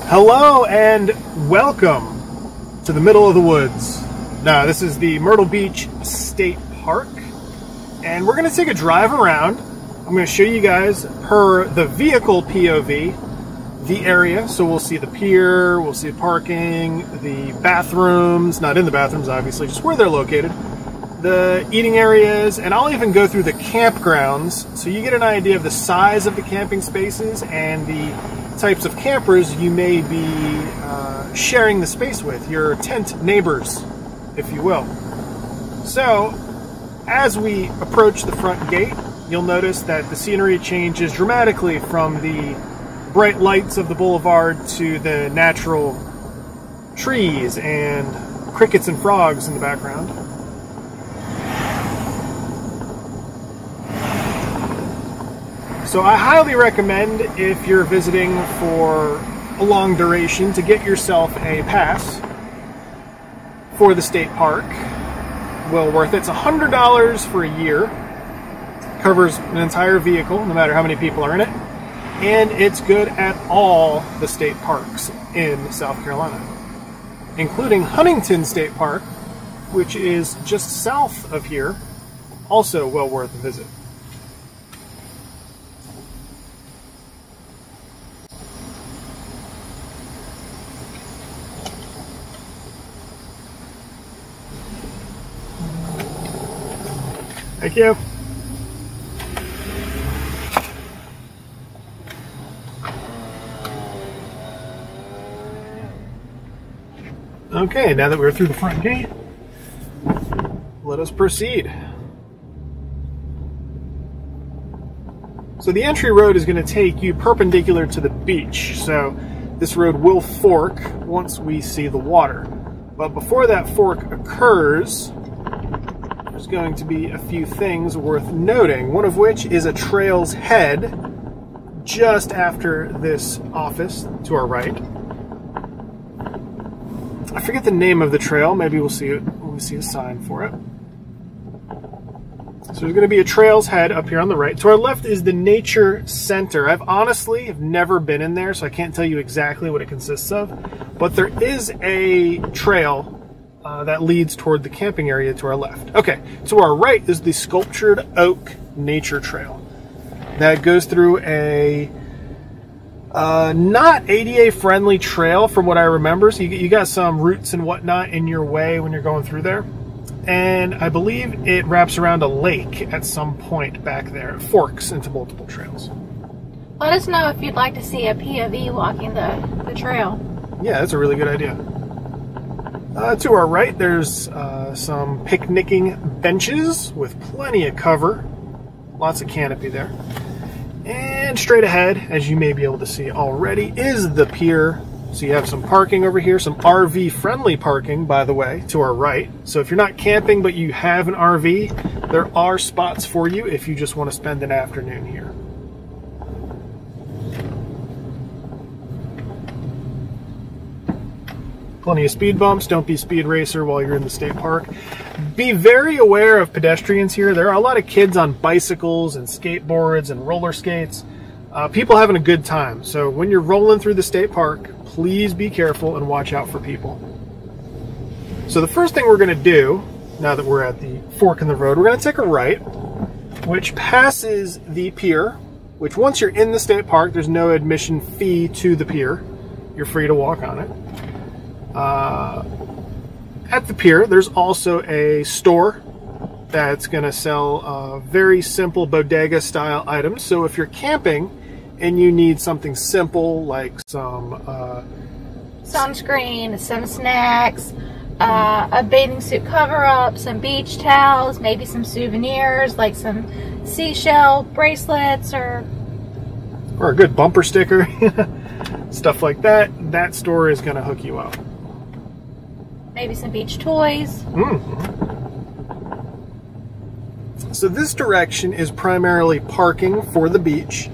Hello and welcome to the middle of the woods. Now, this is the Myrtle Beach State Park, and we're going to take a drive around. I'm going to show you guys, per the vehicle POV, the area. So we'll see the pier, we'll see parking, the bathrooms, not in the bathrooms obviously, just where they're located, the eating areas, and I'll even go through the campgrounds so you get an idea of the size of the camping spaces and the types of campers you may be sharing the space with, your tent neighbors, if you will. So, as we approach the front gate, you'll notice that the scenery changes dramatically from the bright lights of the boulevard to the natural trees and crickets and frogs in the background. So I highly recommend, if you're visiting for a long duration, to get yourself a pass for the state park. Well worth it. It's $100 for a year. Covers an entire vehicle, no matter how many people are in it. And it's good at all the state parks in South Carolina, including Huntington State Park, which is just south of here. Also well worth a visit. Thank you. Okay, now that we're through the front gate, let us proceed. So the entry road is going to take you perpendicular to the beach. So this road will fork once we see the water. But before that fork occurs, there's going to be a few things worth noting, one of which is a trail's head just after this office to our right. I forget the name of the trail. Maybe we'll see it when we see a sign for it. So there's going to be a trail's head up here on the right. To our left is the Nature Center. I've honestly never been in there, so I can't tell you exactly what it consists of. But there is a trail that leads toward the camping area to our left. Okay, to our right is the Sculptured Oak Nature Trail. That goes through a not ADA friendly trail from what I remember. So you got some roots and whatnot in your way when you're going through there. And I believe it wraps around a lake at some point back there. It forks into multiple trails. Let us know if you'd like to see a POV walking the trail. Yeah, that's a really good idea. To our right, there's some picnicking benches with plenty of cover. Lots of canopy there. And straight ahead, as you may be able to see already, is the pier. So you have some parking over here, some RV-friendly parking, by the way, to our right. So if you're not camping but you have an RV, there are spots for you if you just want to spend an afternoon here. Plenty of speed bumps. Don't be a speed racer while you're in the state park. Be very aware of pedestrians here. There are a lot of kids on bicycles and skateboards and roller skates. People having a good time. So when you're rolling through the state park, please be careful and watch out for people. So the first thing we're going to do, now that we're at the fork in the road, we're going to take a right, which passes the pier, which once you're in the state park, there's no admission fee to the pier. You're free to walk on it. At the pier, there's also a store that's going to sell very simple bodega style items. So if you're camping and you need something simple like some sunscreen, some snacks, a bathing suit cover-up, some beach towels, maybe some souvenirs like some seashell bracelets or a good bumper sticker, stuff like that, that store is going to hook you up. Maybe some beach toys. So this direction is primarily parking for the beach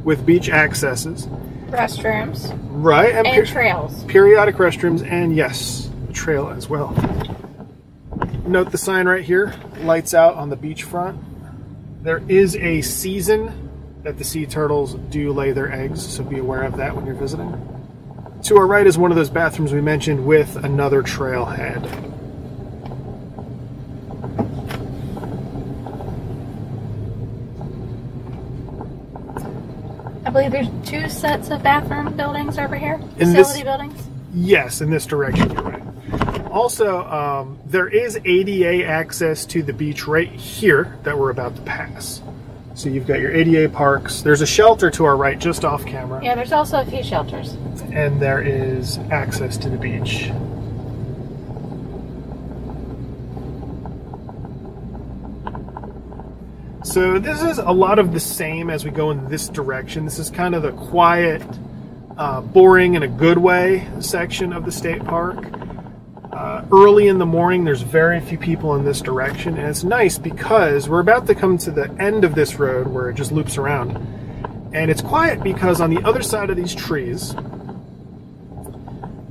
with beach accesses. Restrooms. Right. And trails. Periodic restrooms, and yes, a trail as well. Note the sign right here, lights out on the beachfront. There is a season that the sea turtles do lay their eggs, so be aware of that when you're visiting. To our right is one of those bathrooms we mentioned with another trailhead. I believe there's 2 sets of bathroom buildings over here. Facility buildings? Yes, in this direction, you're right. Also, there is ADA access to the beach right here that we're about to pass. So you've got your ADA parks. There's a shelter to our right, just off camera. Yeah, there's also a few shelters. And there is access to the beach. So this is a lot of the same as we go in this direction. This is kind of the quiet, boring in a good way section of the state park. Early in the morning, there's very few people in this direction, and it's nice because we're about to come to the end of this road where it just loops around. And it's quiet because on the other side of these trees,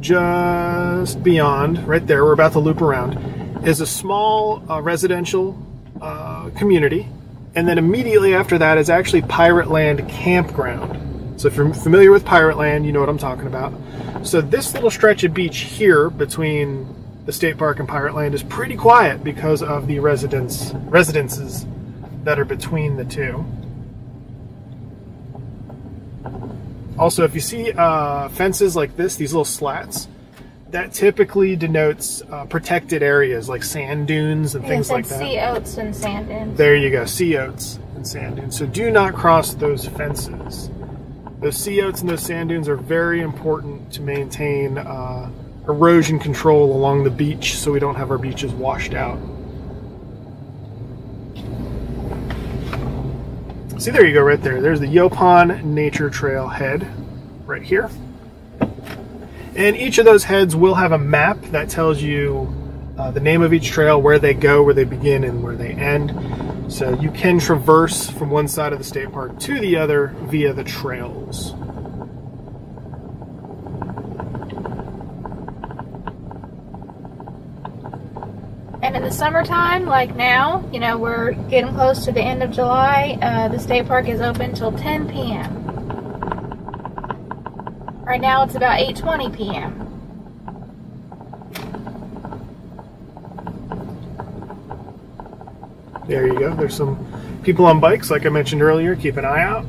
just beyond, right there, we're about to loop around, is a small residential community. And then immediately after that is actually Pirate Land Campground. So if you're familiar with Pirate Land, you know what I'm talking about. So this little stretch of beach here between the state park and Pirate Land is pretty quiet because of the residences that are between the two. Also, if you see fences like this, these little slats, that typically denotes protected areas like sand dunes and things like that. Sea oats and sand dunes. There you go, sea oats and sand dunes. So do not cross those fences. Those sea oats and those sand dunes are very important to maintain erosion control along the beach so we don't have our beaches washed out. See, there you go right there. There's the Yaupon Nature Trail head right here. And each of those heads will have a map that tells you the name of each trail, where they go, where they begin, and where they end. So you can traverse from one side of the state park to the other via the trails. And in the summertime, like now, you know, we're getting close to the end of July, the state park is open till 10 p.m. Right now it's about 8:20 p.m. There you go. There's some people on bikes, like I mentioned earlier. Keep an eye out.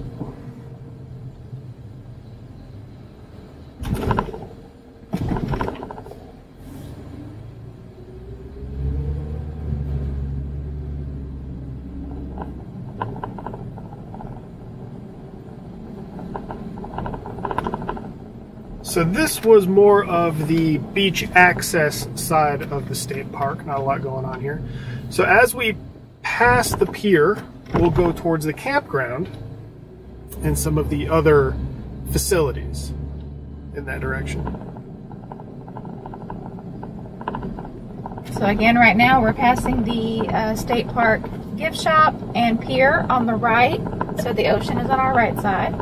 So this was more of the beach access side of the state park. Not a lot going on here. So as we pass the pier, we'll go towards the campground and some of the other facilities in that direction. So again, right now we're passing the state park gift shop and pier on the right. So the ocean is on our right side.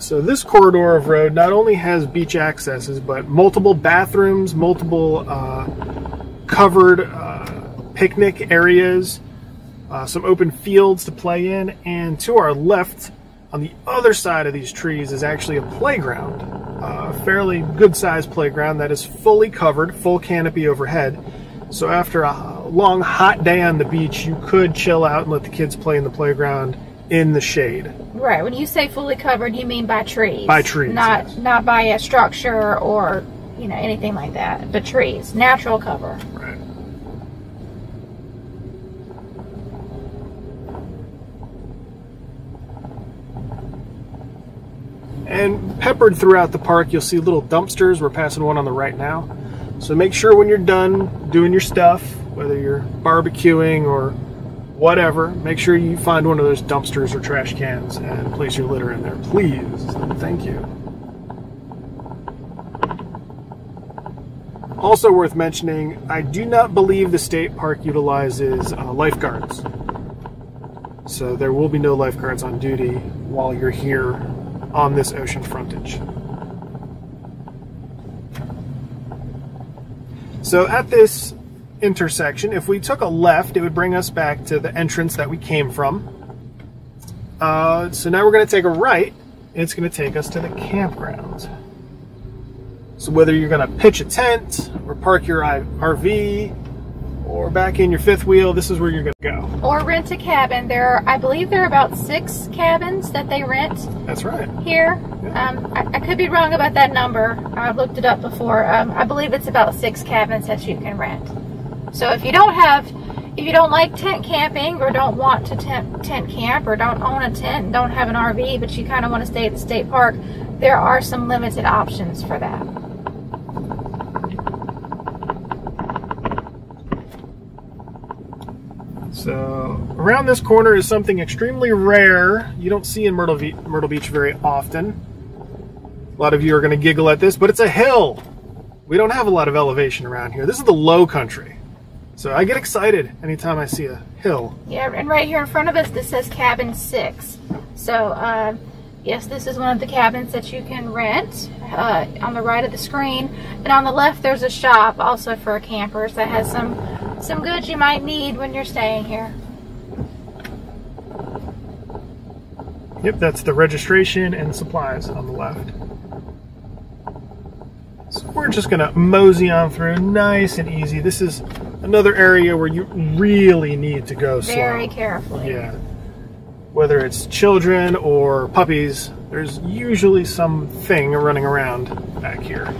So this corridor of road not only has beach accesses, but multiple bathrooms, multiple covered picnic areas, some open fields to play in, and to our left, on the other side of these trees, is actually a playground, a fairly good-sized playground that is fully covered, full canopy overhead. So after a long, hot day on the beach, you could chill out and let the kids play in the playground in the shade. Right. When you say fully covered, you mean by trees. By trees, yes. Not by a structure or, you know, anything like that. But trees. Natural cover. Right. And peppered throughout the park, you'll see little dumpsters. We're passing one on the right now. So make sure when you're done doing your stuff, whether you're barbecuing or whatever, make sure you find one of those dumpsters or trash cans and place your litter in there, please. Thank you. Also worth mentioning, I do not believe the state park utilizes lifeguards. So there will be no lifeguards on duty while you're here on this ocean frontage. So at this intersection, if we took a left, it would bring us back to the entrance that we came from. So now we're going to take a right, and it's going to take us to the campground. So whether you're going to pitch a tent, or park your RV, or back in your fifth wheel, this is where you're going to go. Or rent a cabin. I believe there are about 6 cabins that they rent. That's right. Here. Yeah. I could be wrong about that number. I looked it up before. I believe it's about 6 cabins that you can rent. So if you don't like tent camping, or don't want to tent camp, or don't own a tent and don't have an RV, but you kind of want to stay at the state park, there are some limited options for that. So around this corner is something extremely rare. You don't see in Myrtle Beach very often. A lot of you are going to giggle at this, but it's a hill. We don't have a lot of elevation around here. This is the low country. So I get excited anytime I see a hill. Yeah, and right here in front of us, this says cabin 6. So yes, this is one of the cabins that you can rent on the right of the screen. And on the left, there's a shop also for campers that has some goods you might need when you're staying here. Yep, that's the registration and supplies on the left. So we're just going to mosey on through nice and easy. This is another area where you really need to go slow. Very carefully. Yeah. Whether it's children or puppies, there's usually something running around back here.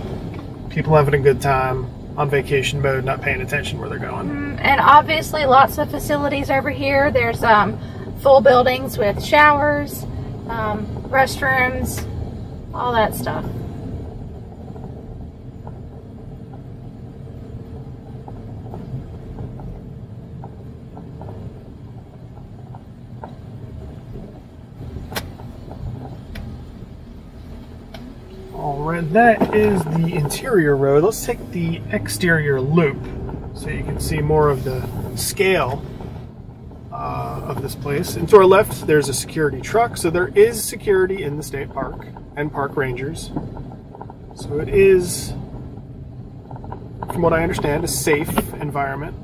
People having a good time, on vacation mode, not paying attention where they're going. And obviously lots of facilities over here. There's full buildings with showers, restrooms, all that stuff. Alright, that is the interior road. Let's take the exterior loop so you can see more of the scale of this place. And to our left, there's a security truck. So there is security in the state park and park rangers. So it is, from what I understand, a safe environment.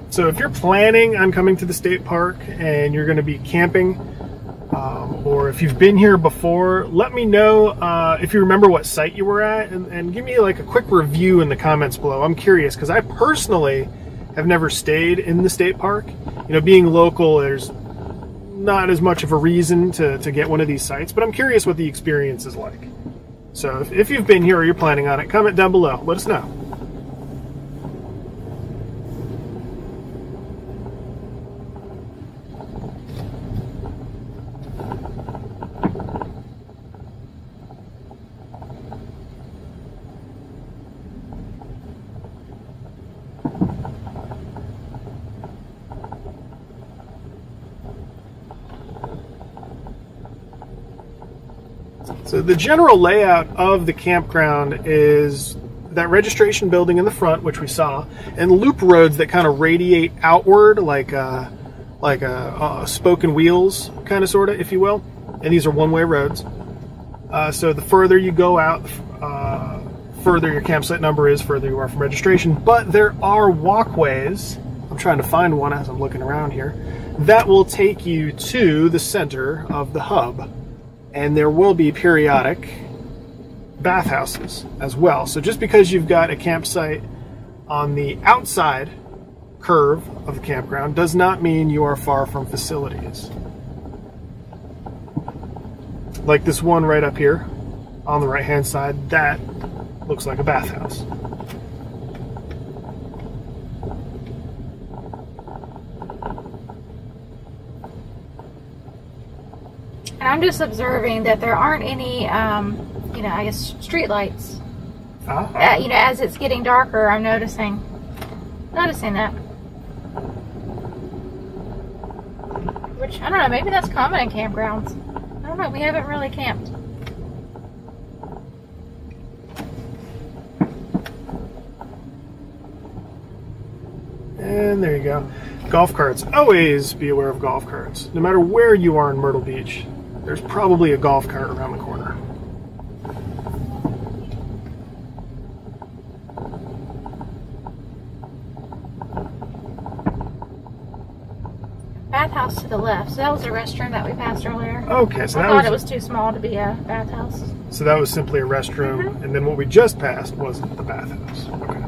So if you're planning on coming to the state park and you're going to be camping, or if you've been here before, let me know if you remember what site you were at, and give me like a quick review in the comments below. I'm curious because I personally have never stayed in the state park. You know, being local, there's not as much of a reason to get one of these sites, but I'm curious what the experience is like. So if you've been here or you're planning on it, comment down below. Let us know. So the general layout of the campground is that registration building in the front, which we saw, and loop roads that kind of radiate outward like a spoken wheels, kind of, sort of, if you will. And these are one-way roads. So the further you go out, further your campsite number is, further you are from registration. But there are walkways, I'm trying to find one as I'm looking around here, that will take you to the center of the hub. And there will be periodic bathhouses as well. So just because you've got a campsite on the outside curve of the campground does not mean you are far from facilities. Like this one right up here on the right hand side, that looks like a bathhouse. I'm just observing that there aren't any, you know, I guess street lights. You know, as it's getting darker, I'm noticing that. Which, I don't know, maybe that's common in campgrounds. I don't know, we haven't really camped. And there you go. Golf carts. Always be aware of golf carts. No matter where you are in Myrtle Beach, there's probably a golf cart around the corner. Bathhouse to the left. So that was a restroom that we passed earlier. Okay, so I thought it was too small to be a bathhouse. So that was simply a restroom, and then what we just passed was the bathhouse. Okay.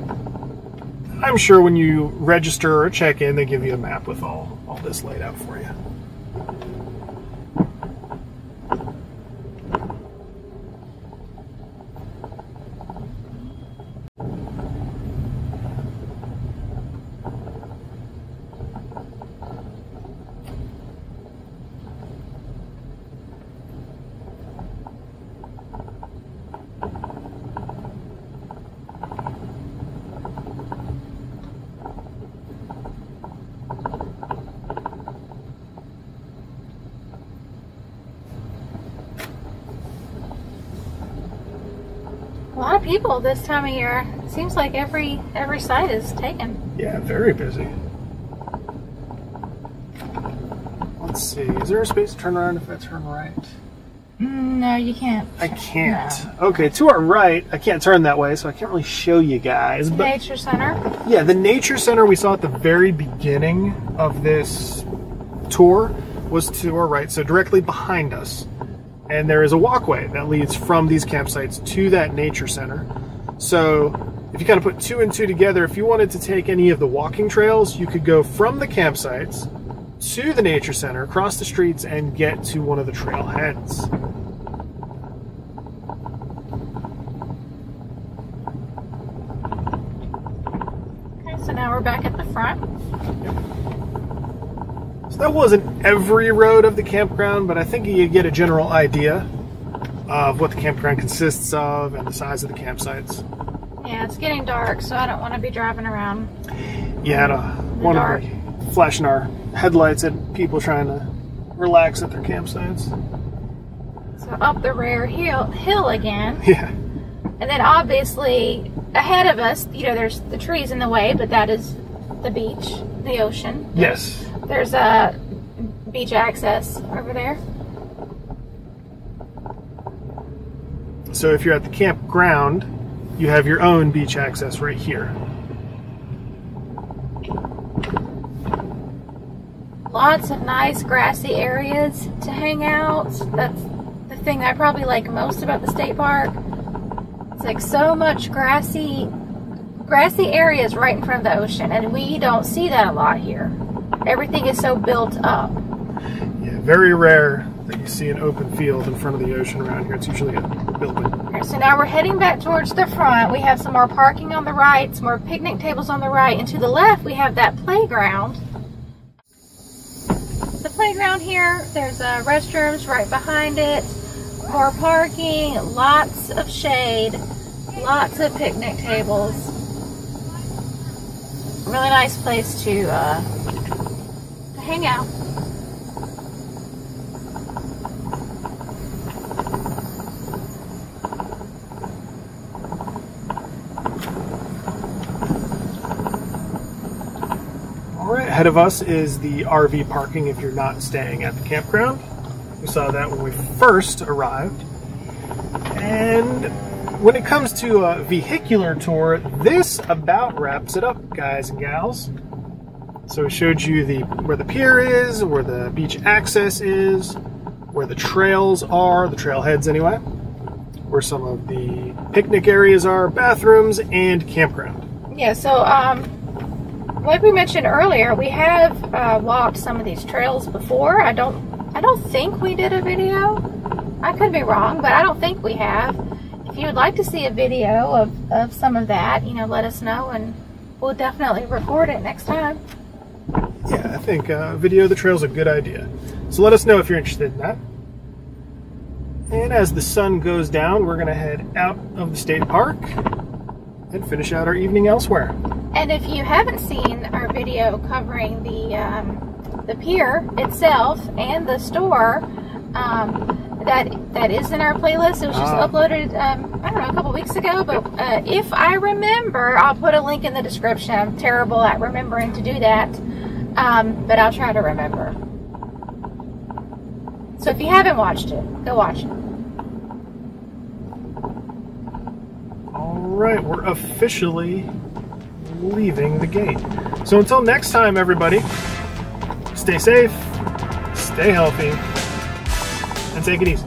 I'm sure when you register or check in, they give you a map with all this laid out for you. A lot of people this time of year. It seems like every site is taken. Yeah, very busy. Let's see. Is there a space to turn around if I turn right? No, you can't. I can't. No. Okay, to our right, I can't turn that way, so I can't really show you guys. But Nature Center. yeah, the Nature Center we saw at the very beginning of this tour was to our right, so directly behind us. And there is a walkway that leads from these campsites to that Nature Center. So if you kind of put two and two together, if you wanted to take any of the walking trails, you could go from the campsites to the Nature Center, across the streets, and get to one of the trailheads. Okay, so now we're back at the front. So that wasn't every road of the campground, but I think you get a general idea of what the campground consists of and the size of the campsites. Yeah, it's getting dark, so I don't want to be driving around. Yeah, I don't want to be flashing our headlights at people trying to relax at their campsites. So up the rare hill again. Yeah. And then obviously ahead of us, you know, there's the trees in the way, but that is the beach, the ocean. Yes. There's a beach access over there. So if you're at the campground, you have your own beach access right here. Lots of nice grassy areas to hang out. That's the thing I probably like most about the state park. It's like so much grassy areas right in front of the ocean, and we don't see that a lot here. Everything is so built up. Yeah, very rare that you see an open field in front of the ocean around here. It's usually a building. All right, so now we're heading back towards the front. We have some more parking on the right, some more picnic tables on the right, and to the left we have that playground. The playground here, there's restrooms right behind it, more parking, lots of shade, lots of picnic tables. Really nice place to hang out. Ahead of us is the RV parking if you're not staying at the campground. We saw that when we first arrived. And when it comes to a vehicular tour, this about wraps it up, guys and gals. So we showed you where the pier is, where the beach access is, where the trails are, the trailheads anyway, where some of the picnic areas are, bathrooms, and campground. Yeah, so like we mentioned earlier, we have walked some of these trails before. I don't think we did a video. I could be wrong, but I don't think we have. If you would like to see a video of some of that, you know, let us know, and we'll definitely record it next time. Yeah, I think video of the trail is a good idea. So let us know if you're interested in that. And as the sun goes down, we're going to head out of the state park and finish out our evening elsewhere. And if you haven't seen our video covering the pier itself and the store, that is in our playlist. It was just uploaded, I don't know, a couple weeks ago. But if I remember, I'll put a link in the description. I'm terrible at remembering to do that, but I'll try to remember. So if you haven't watched it, go watch it. All right, we're officially leaving the gate. So until next time, everybody, stay safe, stay healthy, and take it easy.